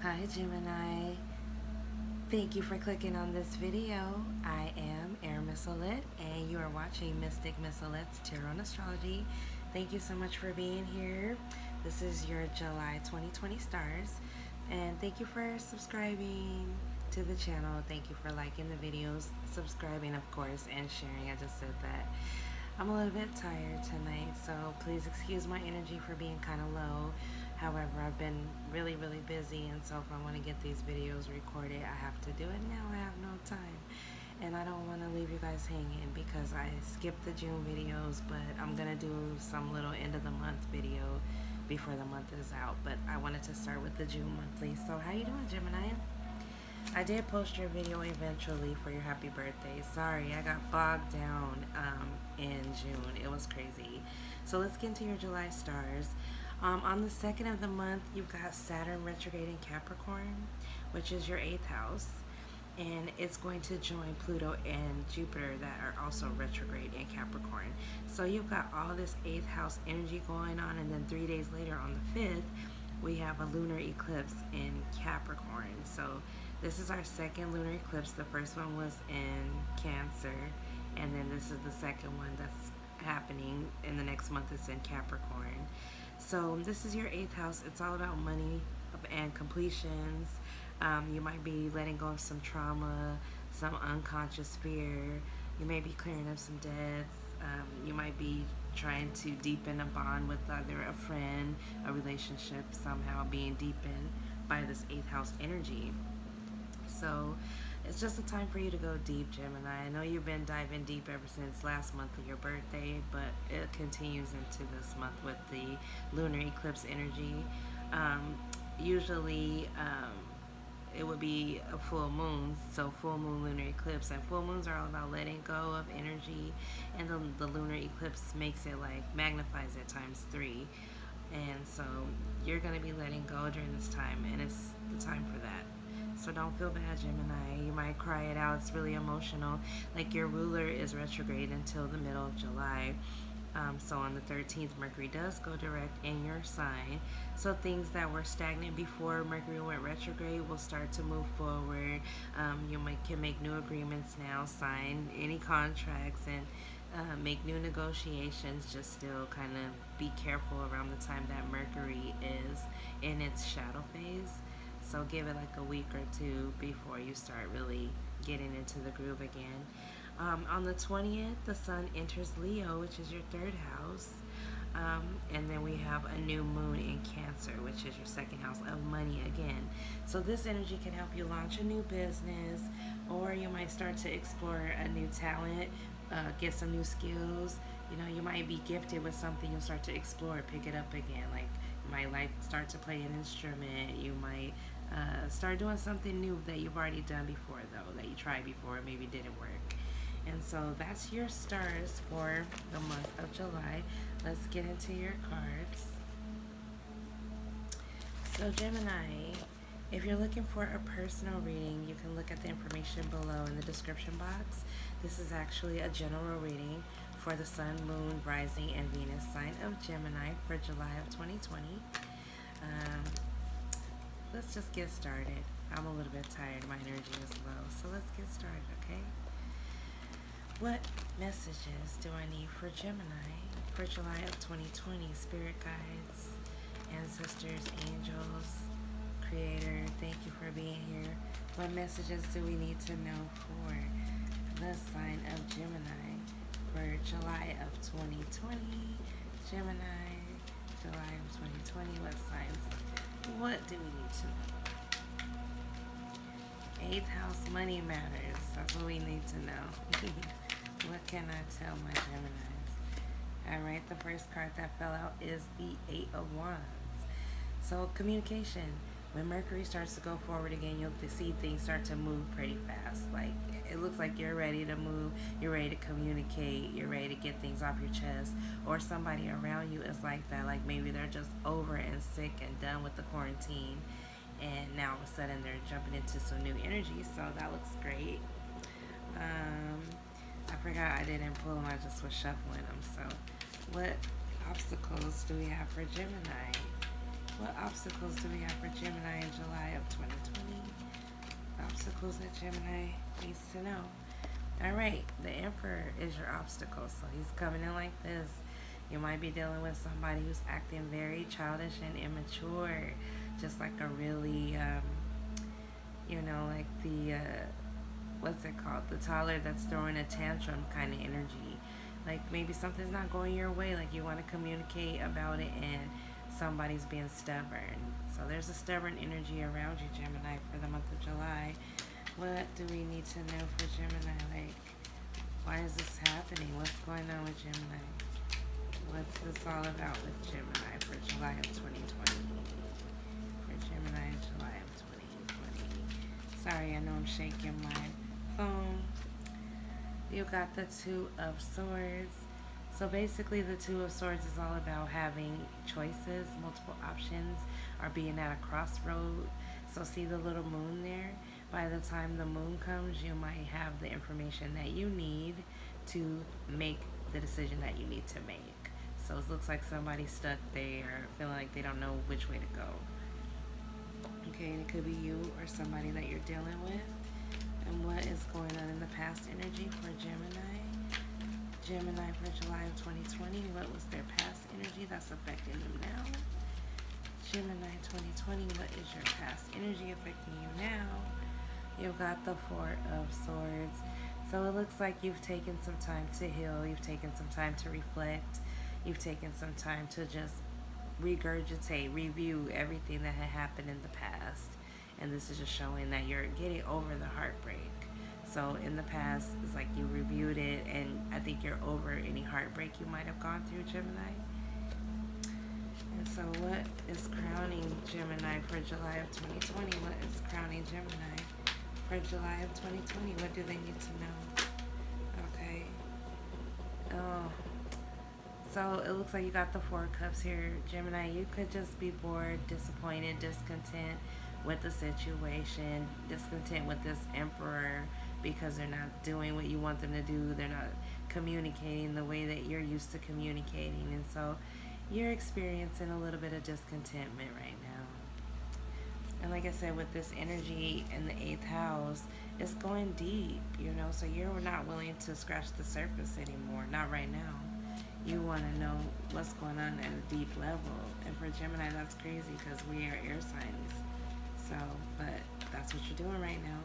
Hi Gemini, thank you for clicking on this video. I am Mizolette and you are watching Mystic Mizolette's Tarot and Astrology. Thank you so much for being here. This is your July 2020 stars and thank you for subscribing to the channel. Thank you for liking the videos, subscribing of course, and sharing. I just said that. I'm a little bit tired tonight, so please excuse my energy for being kind of low. However, I've been really busy, and so if I want to get these videos recorded, I have to do it now. I have no time, and I don't want to leave you guys hanging because I skipped the June videos, but I'm gonna do some little end of the month video before the month is out. But I wanted to start with the June monthly. So how you doing, Gemini? I did post your video eventually for your happy birthday. Sorry, I got bogged down in June. It was crazy. So let's get into your July stars. On the 2nd of the month, you've got Saturn retrograde in Capricorn, which is your 8th house. And it's going to join Pluto and Jupiter that are also retrograde in Capricorn. So you've got all this 8th house energy going on, and then 3 days later on the 5th, we have a lunar eclipse in Capricorn. So this is our second lunar eclipse. The first one was in Cancer, and then this is the second one that's happening in the next month. It's in Capricorn. So this is your 8th house. It's all about money and completions. You might be letting go of some trauma, some unconscious fear. You may be clearing up some debts. You might be trying to deepen a bond with either a friend, a relationship somehow being deepened by this 8th house energy. So it's just a time for you to go deep, Gemini. I know you've been diving deep ever since last month of your birthday, but it continues into this month with the lunar eclipse energy. Usually it would be a full moon, so full moon, lunar eclipse, and full moons are all about letting go of energy, and the lunar eclipse makes it like magnifies it ×3, and so you're going to be letting go during this time, and it's the time for that. So don't feel bad, Gemini. You might cry it out. It's really emotional. Like your ruler is retrograde until the middle of July. So on the 13th, Mercury does go direct in your sign. So things that were stagnant before Mercury went retrograde will start to move forward. You can make new agreements now, sign any contracts, and make new negotiations. Just still kind of be careful around the time that Mercury is in its shadow phase. So give it like a week or two before you start really getting into the groove again. On the 20th, the sun enters Leo, which is your 3rd house. And then we have a new moon in Cancer, which is your 2nd house of money again. So this energy can help you launch a new business, or you might start to explore a new talent, get some new skills. You know, you might be gifted with something, you'll start to explore, pick it up again. Like you might like start to play an instrument. You might start doing something new that you've already done before, though, that you tried before, maybe didn't work. And so that's your stars for the month of July. Let's get into your cards. So Gemini, if you're looking for a personal reading, you can look at the information below in the description box. This is actually a general reading for the Sun, Moon, Rising, and Venus sign of Gemini for July of 2020. Let's just get started. I'm a little bit tired. My energy is low. So let's get started, okay? What messages do I need for Gemini for July of 2020? Spirit guides, ancestors, angels, Creator, thank you for being here. What messages do we need to know for the sign of Gemini for July of 2020? Gemini, July of 2020, what signs? What do we need to know? 8th house, money matters. That's what we need to know. What can I tell my Geminis? Alright, the first card that fell out is the 8 of Wands. So communication. When Mercury starts to go forward again, you'll see things start to move pretty fast. Like it looks like you're ready to move, you're ready to communicate, you're ready to get things off your chest, or somebody around you is like that. Like maybe they're just over and sick and done with the quarantine, and now all of a sudden they're jumping into some new energy. So that looks great. I forgot I didn't pull them, I just was shuffling them. So what obstacles do we have for Gemini? What obstacles do we have for Gemini in July of 2020? Obstacles that Gemini needs to know. Alright, the Emperor is your obstacle. So he's coming in like this. You might be dealing with somebody who's acting very childish and immature. Just like a really, you know, like the, what's it called? The toddler that's throwing a tantrum kind of energy. Like maybe something's not going your way. Like you want to communicate about it and somebody's being stubborn. So there's a stubborn energy around you, Gemini, for the month of July. What do we need to know for Gemini? Like, why is this happening? What's going on with Gemini? What's this all about with Gemini for July of 2020? For Gemini in July of 2020. Sorry, I know I'm shaking my phone. You got the Two of Swords. So basically the Two of Swords is all about having choices, multiple options, or being at a crossroad. So see the little moon there? By the time the moon comes, you might have the information that you need to make the decision that you need to make. So it looks like somebody's stuck there, feeling like they don't know which way to go. Okay, and it could be you or somebody that you're dealing with. And what is going on in the past energy for Gemini? Gemini for July of 2020, what was their past energy that's affecting them now? Gemini 2020, what is your past energy affecting you now? You've got the Four of Swords. So it looks like you've taken some time to heal. You've taken some time to reflect. You've taken some time to just regurgitate, review everything that had happened in the past. And this is just showing that you're getting over the heartbreak. So in the past, it's like you reviewed it, and I think you're over any heartbreak you might have gone through, Gemini. And so what is crowning Gemini for July of 2020? What is crowning Gemini for July of 2020? What do they need to know? Okay. Oh. So it looks like you got the Four of Cups here, Gemini. You could just be bored, disappointed, discontent with the situation, discontent with this Emperor because they're not doing what you want them to do. They're not communicating the way that you're used to communicating. And so you're experiencing a little bit of discontentment right now. And like I said, with this energy in the 8th house, it's going deep, you know, so you're not willing to scratch the surface anymore. Not right now. You want to know what's going on at a deep level. And for Gemini, that's crazy because we are air signs. So, but that's what you're doing right now.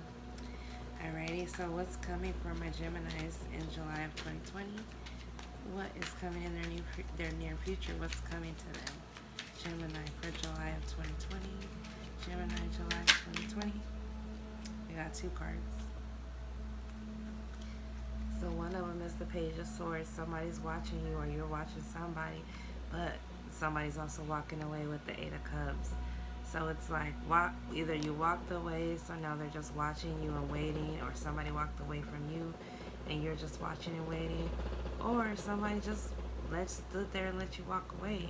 Alrighty, so what's coming for my Geminis in July of 2020? What is coming in their near future? What's coming to them? Gemini for July of 2020. Gemini, July of 2020. We got 2 cards. So one of them is the Page of Swords. Somebody's watching you or you're watching somebody, but somebody's also walking away with the 8 of Cups. So it's like either you walked away, so now they're just watching you and waiting, or somebody walked away from you and you're just watching and waiting, or somebody just stood there and let you walk away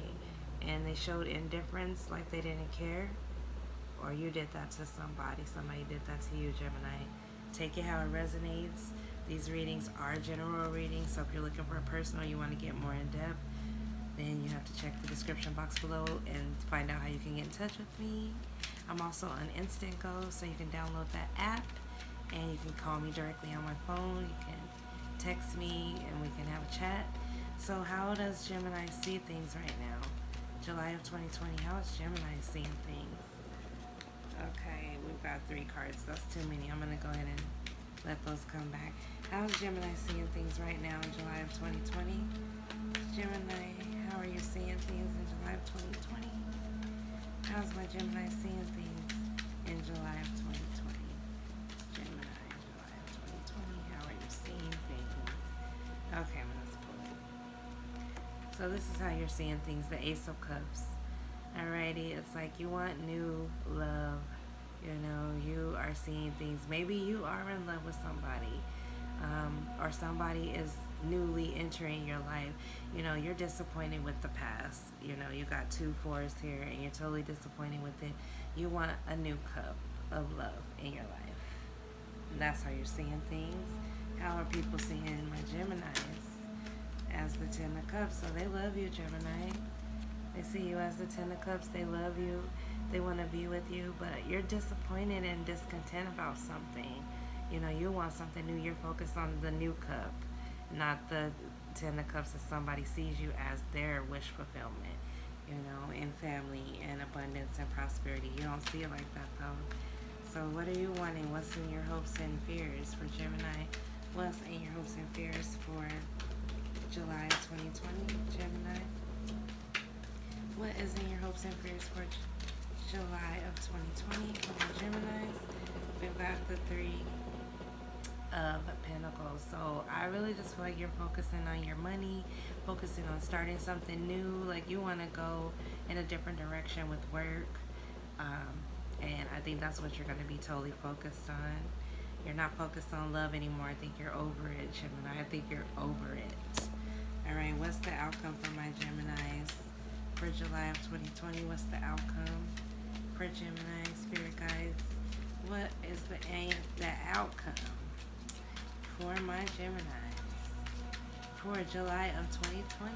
and they showed indifference, like they didn't care, or you did that to somebody did that to you, Gemini. Take it how it resonates. These readings are general readings, so if you're looking for a personal, you want to get more in depth, then you have to check the description box below and find out how you can get in touch with me. I'm also on Instant Go, so you can download that app and you can call me directly on my phone. You can text me and we can have a chat. So how does Gemini see things right now? July of 2020, how is Gemini seeing things? Okay, we've got 3 cards. That's too many. I'm going to go ahead and let those come back. How is Gemini seeing things right now in July of 2020? Gemini, how are you seeing things in July of 2020? How's my Gemini seeing things in July of 2020? Gemini, July of 2020, how are you seeing things? Okay, let's pull it. So this is how you're seeing things, the Ace of Cups. Alrighty, it's like you want new love. You know, you are seeing things. Maybe you are in love with somebody, or somebody is newly entering your life. You know, you're disappointed with the past. You know, you got 2 fours here and you're totally disappointed with it. You want a new cup of love in your life. And that's how you're seeing things. How are people seeing my Geminis? As the 10 of Cups. So they love you, Gemini. They see you as the Ten of Cups. They love you. They want to be with you, but you're disappointed and discontent about something. You know, you want something new. You're focused on the new cup, not the Ten of Cups that somebody sees you as their wish fulfillment, you know, in family and abundance and prosperity. You don't see it like that, though. So what are you wanting? What's in your hopes and fears for Gemini? What's in your hopes and fears for July of 2020, Gemini? What is in your hopes and fears for July of 2020 for the Geminis? We've got the Three of Pentacles. So I really just feel like you're focusing on your money, focusing on starting something new. Like you want to go in a different direction with work. And I think that's what you're going to be totally focused on. You're not focused on love anymore. I think you're over it, Gemini. I think you're over it. All right, what's the outcome for my Geminis for July of 2020? What's the outcome for Gemini, Spirit guides? What is the outcome for my Geminis for July of 2020?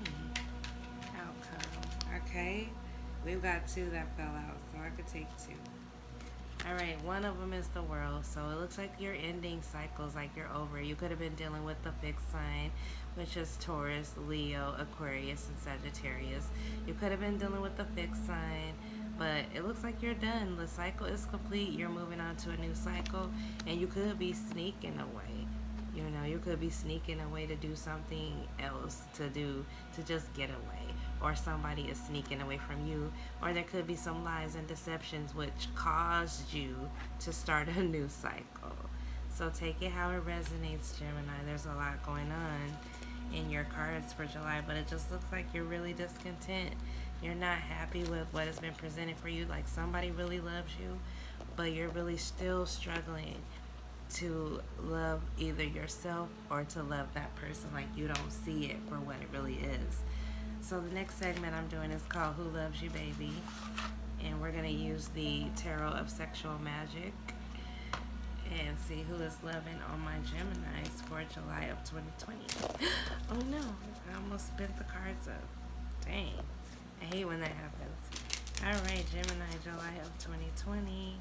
Outcome. Okay, we've got two that fell out, so I could take two. All right, one of them is the World. So it looks like you're ending cycles, like you're over. You could have been dealing with the fixed sign, which is Taurus, Leo, Aquarius, and Sagittarius. You could have been dealing with the fixed sign, but it looks like you're done. The cycle is complete. You're moving on to a new cycle, and you could be sneaking away. You know, you could be sneaking away to do something else, to just get away. Or somebody is sneaking away from you, or there could be some lies and deceptions which caused you to start a new cycle. So take it how it resonates, Gemini. There's a lot going on in your cards for July, but it just looks like you're really discontent. You're not happy with what has been presented for you. Like somebody really loves you, but you're really still struggling to love either yourself or to love that person. Like you don't see it for what it really is. So the next segment I'm doing is called Who Loves You, Baby? And we're going to use the Tarot of Sexual Magic and see who is loving on my Geminis for July of 2020. Oh no, I almost spent the cards up. Dang, I hate when that happens. All right, Gemini, July of 2020.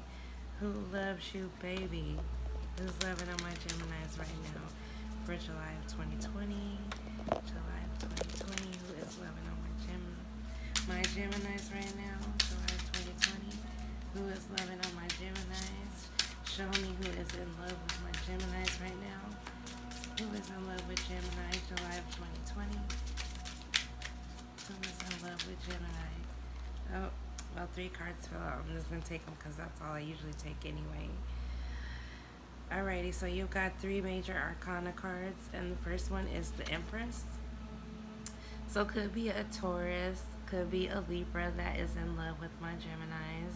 Who loves you, baby? Who's loving on my Geminis right now for July of 2020? July of 2020. Who is loving on my Geminis right now? July of 2020. Who is loving on my Geminis? Show me who is in love with my Geminis right now. Who is in love with Gemini? July of 2020. Who is in love with Gemini? Oh, well, 3 cards fell out. I'm just going to take them because that's all I usually take anyway. Alrighty, so you've got 3 major arcana cards, and the first one is the Empress. So could be a Taurus, could be a Libra that is in love with my Geminis.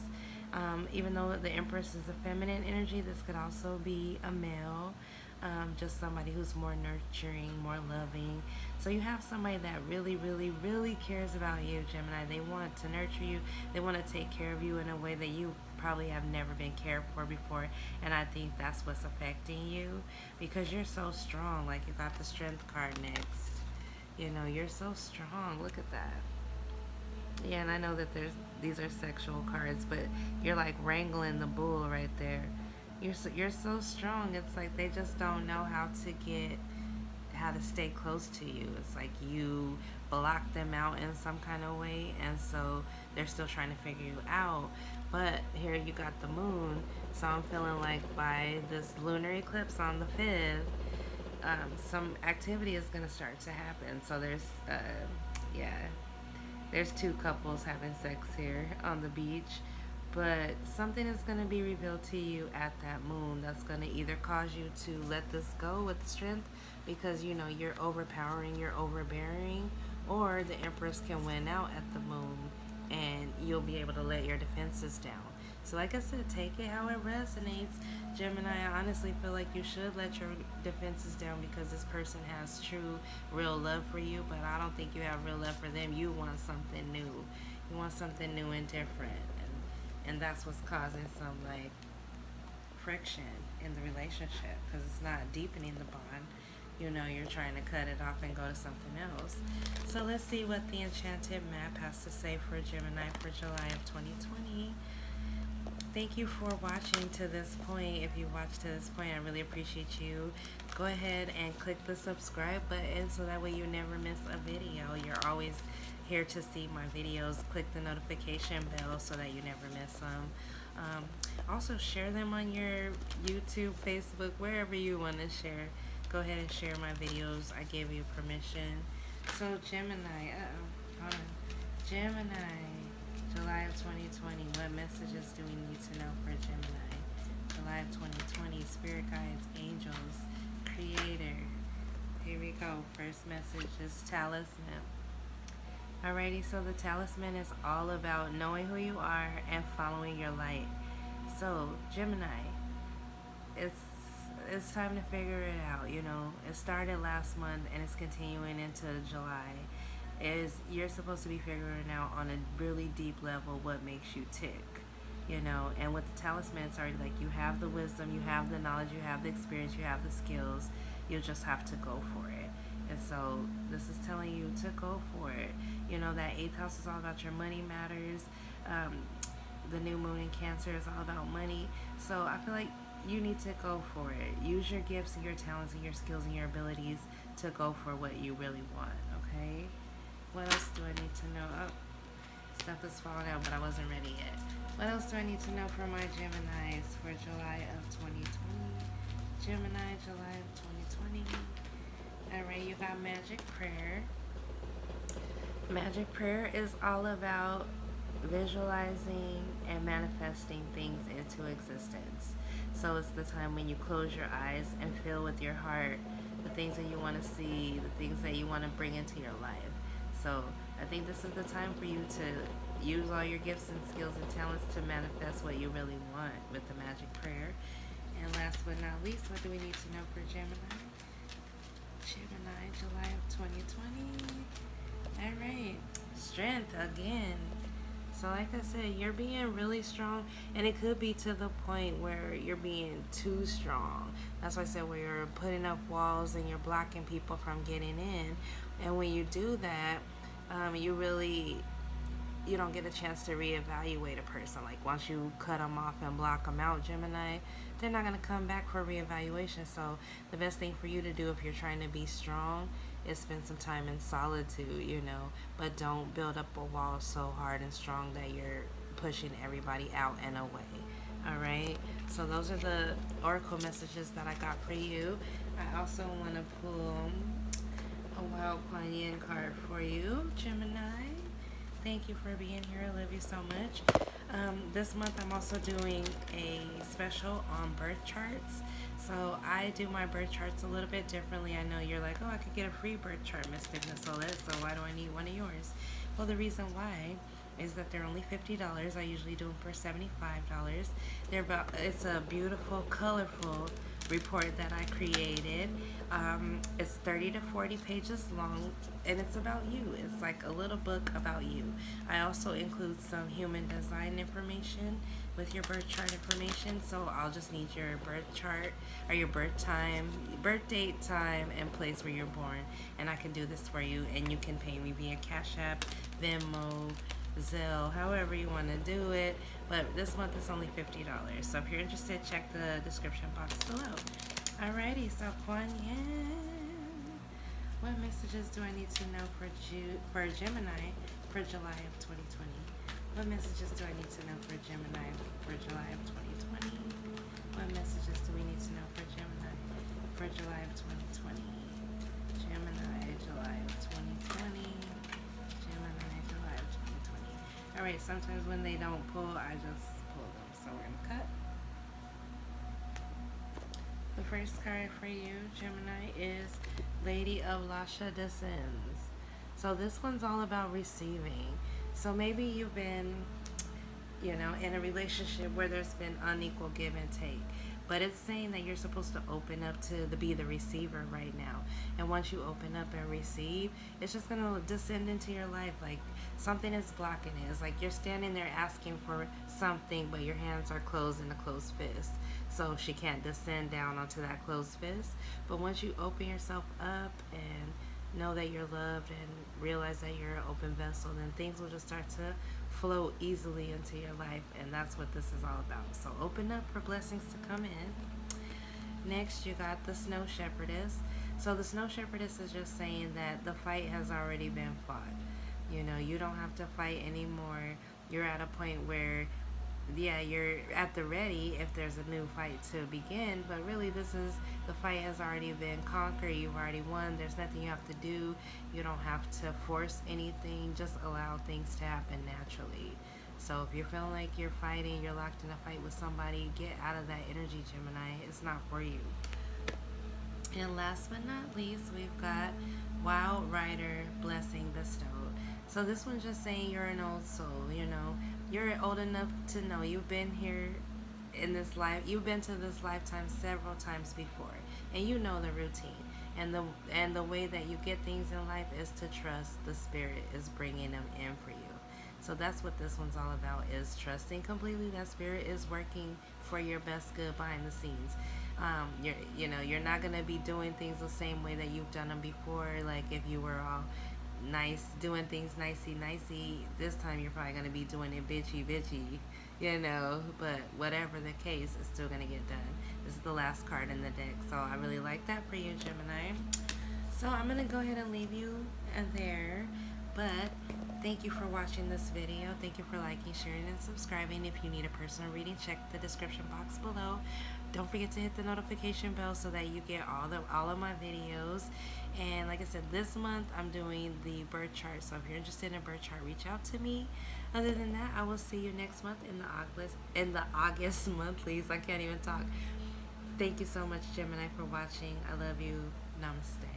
Even though the Empress is a feminine energy, this could also be a male. Just somebody who's more nurturing, more loving. So you have somebody that really, really, really cares about you, Gemini. They want to nurture you. They want to take care of you in a way that you probably have never been cared for before. And I think that's what's affecting you because you're so strong. Like you got the Strength card next. You know, you're so strong. Look at that. Yeah, and I know that these are sexual cards, but you're like wrangling the bull right there. You're so strong. It's like they just don't know how to stay close to you. It's like you block them out in some kind of way, and so they're still trying to figure you out. But here you got the moon, so I'm feeling like by this lunar eclipse on the 5th, some activity is going to start to happen. So there's 2 couples having sex here on the beach. But something is going to be revealed to you at that moon that's going to either cause you to let this go with the Strength because, you know, you're overpowering, you're overbearing, or the Empress can win out at the moon and you'll be able to let your defenses down. So like I said, take it how it resonates. Gemini, I honestly feel like you should let your defenses down because this person has true, real love for you, but I don't think you have real love for them. You want something new. You want something new and different. And that's what's causing some like friction in the relationship because it's not deepening the bond. you know you're trying to cut it off and go to something else. So let's see what the enchanted map has to say for Gemini for July of 2020. Thank you for watching to this point. If you watched to this point, I really appreciate you. Go ahead and click the subscribe button so that way you never miss a video. You're always here to see my videos. Click the notification bell so that you never miss them. Also share them on your YouTube, Facebook, wherever you want to share. Go ahead and share my videos. I gave you permission. So Gemini, hold on. Gemini, July of 2020. What messages do we need to know for Gemini? July of 2020, spirit guides, angels, creator. Here we go. First message is talisman. Alrighty, so the talisman is all about knowing who you are and following your light. So Gemini, it's time to figure it out. You know, it started last month and it's continuing into July. You're supposed to be figuring out on a really deep level what makes you tick, you know. And with the talisman, it's already like you have the wisdom, you have the knowledge, you have the experience, you have the skills. You just have to go for it. And so this is telling you to go for it. You know, that 8th house is all about your money matters. The new moon in Cancer is all about money. So I feel like you need to go for it. Use your gifts and your talents and your skills and your abilities to go for what you really want, okay? What else do I need to know? Oh, stuff is falling out, but I wasn't ready yet. What else do I need to know for my Geminis for July of 2020? Gemini, July of 2020. Alright, you got magic prayer. Magic prayer is all about visualizing and manifesting things into existence. So it's the time when you close your eyes and feel with your heart the things that you want to see, the things that you want to bring into your life. So I think this is the time for you to use all your gifts and skills and talents to manifest what you really want with the magic prayer. And last but not least, what do we need to know for Gemini? Gemini, July of 2020. Alright, strength again. So like I said, you're being really strong, and it could be to the point where you're being too strong. That's why I said where you're putting up walls and you're blocking people from getting in. And when you do that, you don't get a chance to reevaluate a person. Like once you cut them off and block them out, Gemini, they're not going to come back for reevaluation. So the best thing for you to do if you're trying to be strong is spend some time in solitude, you know, but don't build up a wall so hard and strong that you're pushing everybody out and away. All right, so those are the oracle messages that I got for you. I also want to pull a wild Kuan Yin card for you, Gemini. Thank you for being here. I love you so much. This month I'm also doing a special on birth charts. So I do my birth charts a little bit differently. I know you're like, oh, I could get a free birth chart, Mystic Mizolette, so why do I need one of yours? Well, the reason why is that they're only $50. I usually do them for $75. It's a beautiful, colorful report that I created. It's 30 to 40 pages long, and it's about you. It's like a little book about you. I also include some human design information with your birth chart information, so I'll just need your birth chart or your birth time, birth date, time, and place where you're born, and I can do this for you, and you can pay me via Cash App, Venmo, Zelle, however you want to do it. But this month it's only $50. So if you're interested, check the description box below. Alrighty, so Kuan Yin. What messages do I need to know for Gemini for July of 2020? What messages do I need to know for Gemini for July of 2020? What messages do we need to know for Gemini for July of 2020? Gemini, July of 2020. Gemini, July of 2020. Alright, sometimes when they don't pull, I just pull them. So we're going to cut. The first card for you, Gemini, is Lady of Lasha Descends. So this one's all about receiving. So maybe you've been you know, in a relationship where there's been unequal give and take. But it's saying that you're supposed to open up to be the receiver right now. And once you open up and receive, it's just going to descend into your life. Like something is blocking it. It's like you're standing there asking for something, but your hands are closed in a closed fist. So she can't descend down onto that closed fist. But once you open yourself up and know that you're loved and realize that you're an open vessel, then things will just start to flow easily into your life. And that's what this is all about. So open up for blessings to come in. Next, you got the Snow Shepherdess. So the Snow Shepherdess is just saying that the fight has already been fought. You know, you don't have to fight anymore. You're at a point where, yeah, you're at the ready if there's a new fight to begin, but really the fight has already been conquered. You've already won. There's nothing you have to do. You don't have to force anything. Just allow things to happen naturally. So if you're feeling like you're fighting, you're locked in a fight with somebody, get out of that energy, Gemini. It's not for you. And last but not least, we've got Wild Rider, Blessing Bestowed. So this one's just saying you're an old soul, you know. You're old enough to know you've been here in this life. You've been to this lifetime several times before, and you know the routine. And the way that you get things in life is to trust the spirit is bringing them in for you. So that's what this one's all about, is trusting completely that spirit is working for your best good behind the scenes. You're not gonna be doing things the same way that you've done them before. Like if you were all nice, doing things nicey, this time you're probably gonna be doing it bitchy, you know. But whatever the case, it's still gonna get done. This is the last card in the deck, so I really like that for you, Gemini. So I'm gonna go ahead and leave you there, but thank you for watching this video. Thank you for liking, sharing, and subscribing. If you need a personal reading, check the description box below. Don't forget to hit the notification bell so that you get all of my videos. And like I said, this month I'm doing the birth chart. So if you're interested in a birth chart, reach out to me. Other than that, I will see you next month in the August monthlies. I can't even talk. Thank you so much, Gemini, for watching. I love you. Namaste.